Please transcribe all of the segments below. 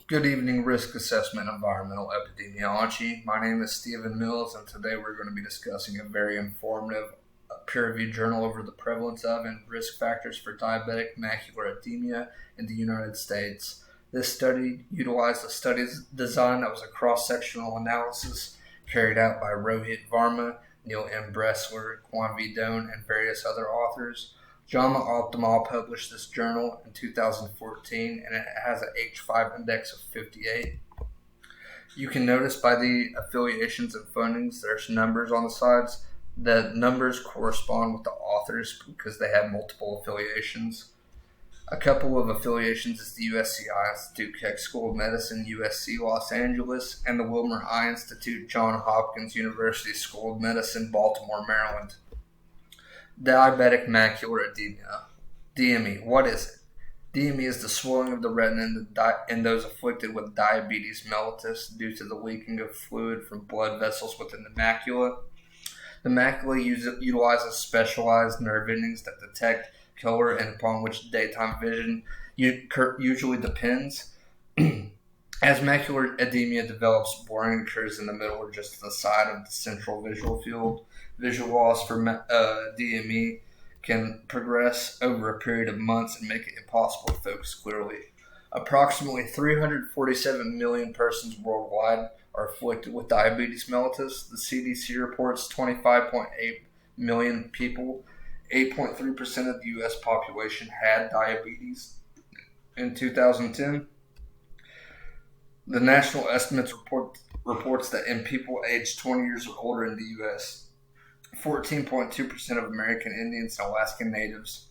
Good evening, Risk Assessment Environmental Epidemiology. My name is Stephen Mills, and today we're going to be discussing a very informative peer-reviewed journal over the prevalence of and risk factors for diabetic macular edema in the United States. This study utilized a study design that was a cross-sectional analysis carried out by Rohit Varma, Neil M. Bressler, Kwan V. Doan, and various other authors. JAMA Optimal published this journal in 2014, and it has an H5 index of 58. You can notice by the affiliations and fundings, there's numbers on the sides. The numbers correspond with the authors because they have multiple affiliations. A couple of affiliations is the USC Institute Keck School of Medicine, USC Los Angeles, and the Wilmer Eye Institute, Johns Hopkins University School of Medicine, Baltimore, Maryland. Diabetic macular edema. DME. What is it? DME is the swelling of the retina in those afflicted with diabetes mellitus due to the leaking of fluid from blood vessels within the macula. The macula utilizes specialized nerve endings that detect color and upon which daytime vision usually depends. As macular edema develops, blurring occurs in the middle or just to the side of the central visual field. Visual loss for DME can progress over a period of months and make it impossible to focus clearly. Approximately 347 million persons worldwide are afflicted with diabetes mellitus. The CDC reports 25.8 million people, 8.3% of the U.S. population had diabetes in 2010. The national estimates reports that in people aged 20 years or older in the U.S., 14.2% of American Indians and Alaskan Natives,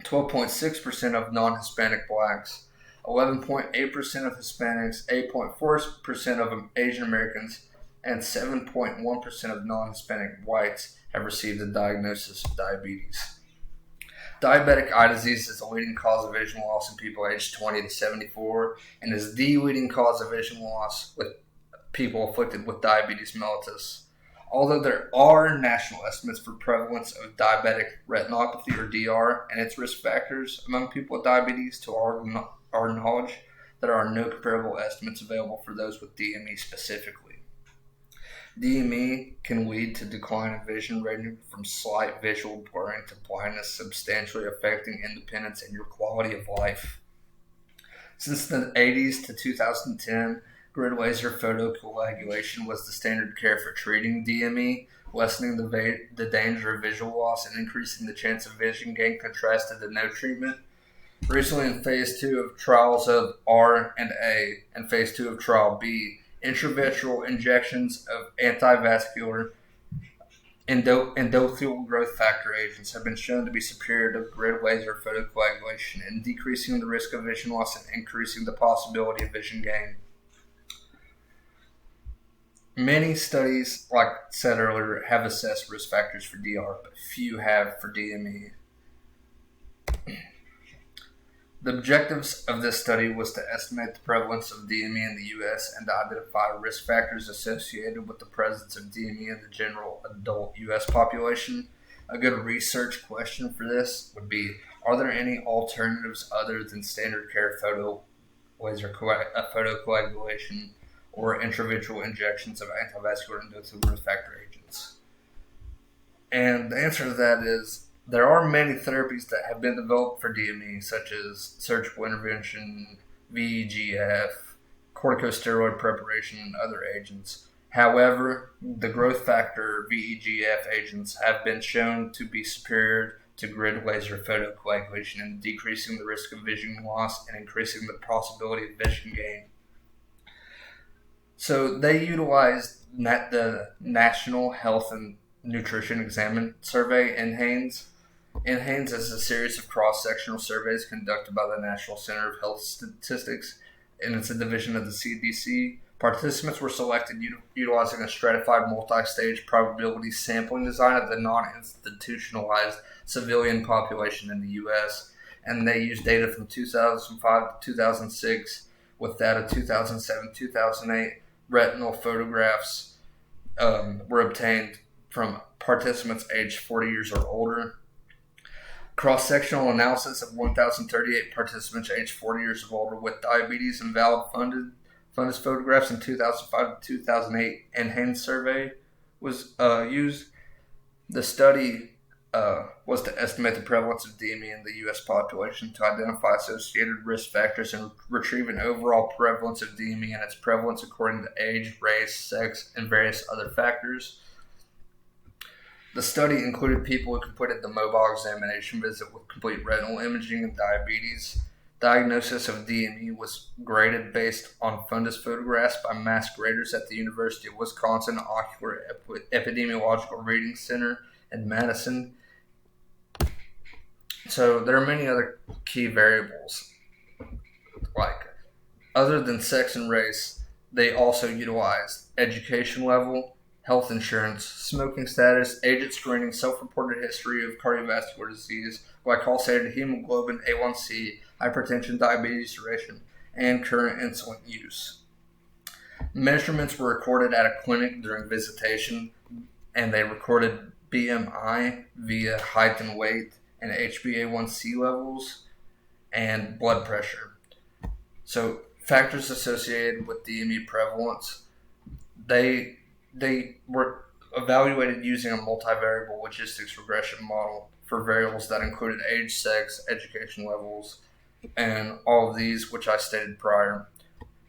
12.6% of non-Hispanic blacks, 11.8% of Hispanics, 8.4% of Asian Americans, and 7.1% of non-Hispanic whites have received a diagnosis of diabetes. Diabetic eye disease is the leading cause of vision loss in people aged 20 to 74 and is the leading cause of vision loss with people afflicted with diabetes mellitus. Although there are national estimates for prevalence of diabetic retinopathy or DR and its risk factors among people with diabetes, to our knowledge, there are no comparable estimates available for those with DME specifically. DME can lead to decline in vision ranging from slight visual blurring to blindness, substantially affecting independence and your quality of life. Since the 80s to 2010, grid laser photocoagulation was the standard care for treating DME, lessening the danger of visual loss and increasing the chance of vision gain contrasted to no treatment. Recently, in Phase 2 of trials of R and A and Phase 2 of Trial B, intravitreal injections of antivascular endothelial growth factor agents have been shown to be superior to grid laser photocoagulation in decreasing the risk of vision loss and increasing the possibility of vision gain. Many studies, like I said earlier, have assessed risk factors for DR, but few have for DME. The objectives of this study was to estimate the prevalence of DME in the U.S. and to identify risk factors associated with the presence of DME in the general adult U.S. population. A good research question for this would be, are there any alternatives other than standard care photocoagulation or intravitreal injections of antivascular endothelial growth factor agents? And the answer to that is there are many therapies that have been developed for DME, such as surgical intervention, VEGF, corticosteroid preparation, and other agents. However, the growth factor VEGF agents have been shown to be superior to grid laser photocoagulation in decreasing the risk of vision loss and increasing the possibility of vision gain. So they utilized the National Health and Nutrition Examine Survey in NHANES. NHANES is a series of cross-sectional surveys conducted by the National Center of Health Statistics, and it's a division of the CDC. Participants were selected utilizing a stratified multi-stage probability sampling design of the non-institutionalized civilian population in the U.S., and they used data from 2005 to 2006 with data 2007-2008. Retinal photographs were obtained from participants aged 40 years or older. Cross-sectional analysis of 1,038 participants aged 40 years of older with diabetes and valid fundus photographs in 2005 to 2008 enhanced survey was used. The study was to estimate the prevalence of DME in the U.S. population to identify associated risk factors and retrieve an overall prevalence of DME and its prevalence according to age, race, sex, and various other factors. The study included people who completed the mobile examination visit with complete retinal imaging and diabetes. Diagnosis of DME was graded based on fundus photographs by mass graders at the University of Wisconsin Ocular Epidemiological Reading Center in Madison. So there are many other key variables. Like, other than sex and race, they also utilized education level, health insurance, smoking status, age at screening, self-reported history of cardiovascular disease, glycosylated hemoglobin, A1C, hypertension, diabetes, duration, and current insulin use. Measurements were recorded at a clinic during visitation, and they recorded BMI via height and weight, and HbA1c levels, and blood pressure. So factors associated with DME prevalence, they were evaluated using a multivariable logistics regression model for variables that included age, sex, education levels, and all of these, which I stated prior.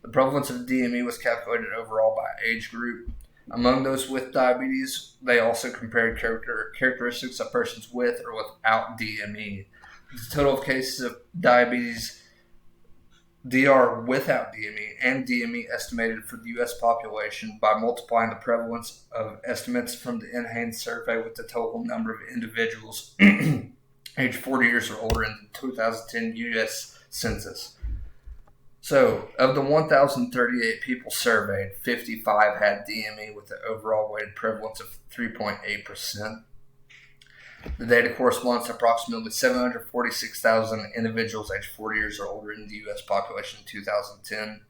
The prevalence of DME was calculated overall by age group. Among those with diabetes, they also compared characteristics of persons with or without DME. The total of cases of diabetes, DR without DME, and DME estimated for the U.S. population by multiplying the prevalence of estimates from the enhanced survey with the total number of individuals aged 40 years or older in the 2010 U.S. Census. So, of the 1,038 people surveyed, 55 had DME with an overall weighted prevalence of 3.8%. The data corresponds to approximately 746,000 individuals aged 40 years or older in the U.S. population in 2010.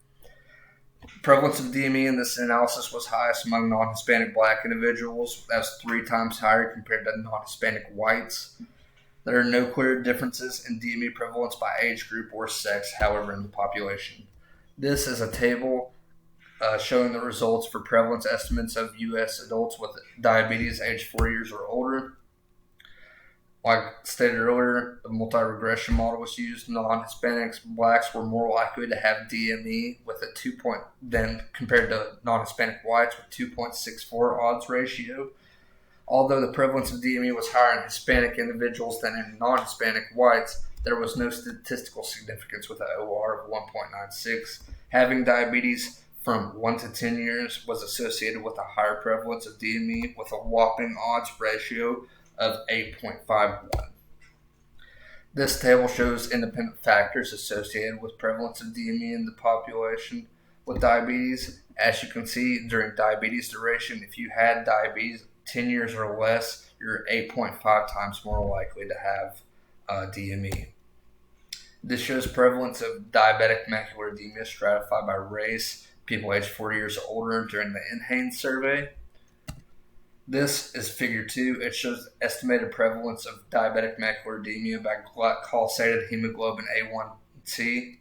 The prevalence of DME in this analysis was highest among non-Hispanic Black individuals. That was 3 times higher compared to non-Hispanic whites. There are no clear differences in DME prevalence by age group or sex, however, in the population. This is a table showing the results for prevalence estimates of U.S. adults with diabetes aged 40 years or older. Like stated earlier, the multi-regression model was used. Non-Hispanics, Blacks were more likely to have DME with a 2 than compared to non-Hispanic whites with 2.64 odds ratio. Although the prevalence of DME was higher in Hispanic individuals than in non-Hispanic whites, there was no statistical significance with an OR of 1.96. Having diabetes from 1 to 10 years was associated with a higher prevalence of DME with a whopping odds ratio of 8.51. This table shows independent factors associated with prevalence of DME in the population with diabetes. As you can see, during diabetes duration, if you had diabetes 10 years or less, you're 8.5 times more likely to have DME. This shows prevalence of diabetic macular edema stratified by race, people aged 40 years or older during the enhanced survey. This is figure 2. It shows the estimated prevalence of diabetic macular edema by glycosylated hemoglobin A1C.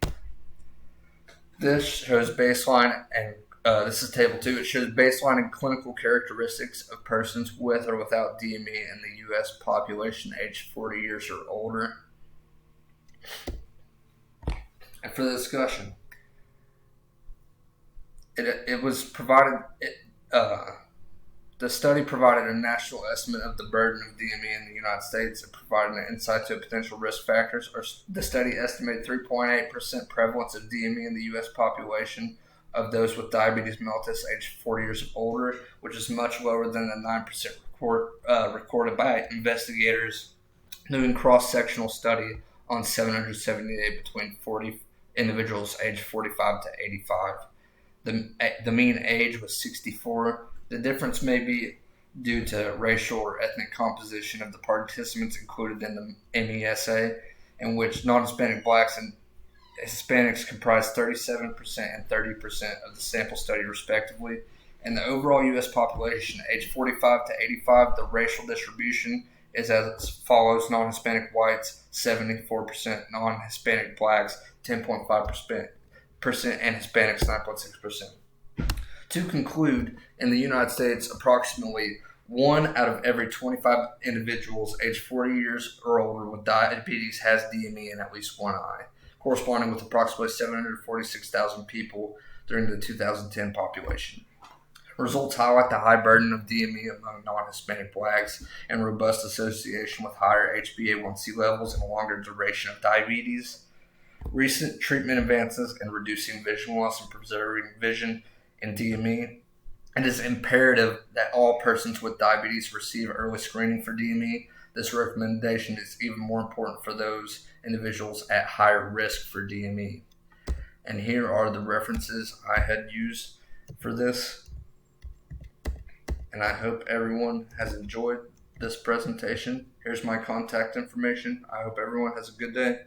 This shows baseline and this is table 2. It shows baseline and clinical characteristics of persons with or without DME in the U.S. population aged 40 years or older. And for the discussion, it was provided. The study provided a national estimate of the burden of DME in the United States. It provided an insight to potential risk factors. The study estimated 3.8% prevalence of DME in the U.S. population of those with diabetes mellitus aged 40 years or older, which is much lower than the 9% recorded by investigators doing cross-sectional study on 778 between 40 individuals aged 45 to 85. The mean age was 64. The difference may be due to racial or ethnic composition of the participants included in the MESA, in which non-Hispanic Blacks and Hispanics comprised 37% and 30% of the sample study respectively. In the overall U.S. population aged 45 to 85, the racial distribution is as follows: non-Hispanic whites 74%, non-Hispanic blacks 10.5%, and Hispanics 9.6%. To conclude, in the United States, approximately 1 out of every 25 individuals aged 40 years or older with diabetes has DME in at least one eye, corresponding with approximately 746,000 people during the 2010 population. Results highlight the high burden of DME among non-Hispanic blacks and robust association with higher HbA1c levels and a longer duration of diabetes. Recent treatment advances in reducing vision loss and preserving vision in DME. It is imperative that all persons with diabetes receive early screening for DME. This recommendation is even more important for those individuals at higher risk for DME. And here are the references I had used for this. And I hope everyone has enjoyed this presentation. Here's my contact information. I hope everyone has a good day.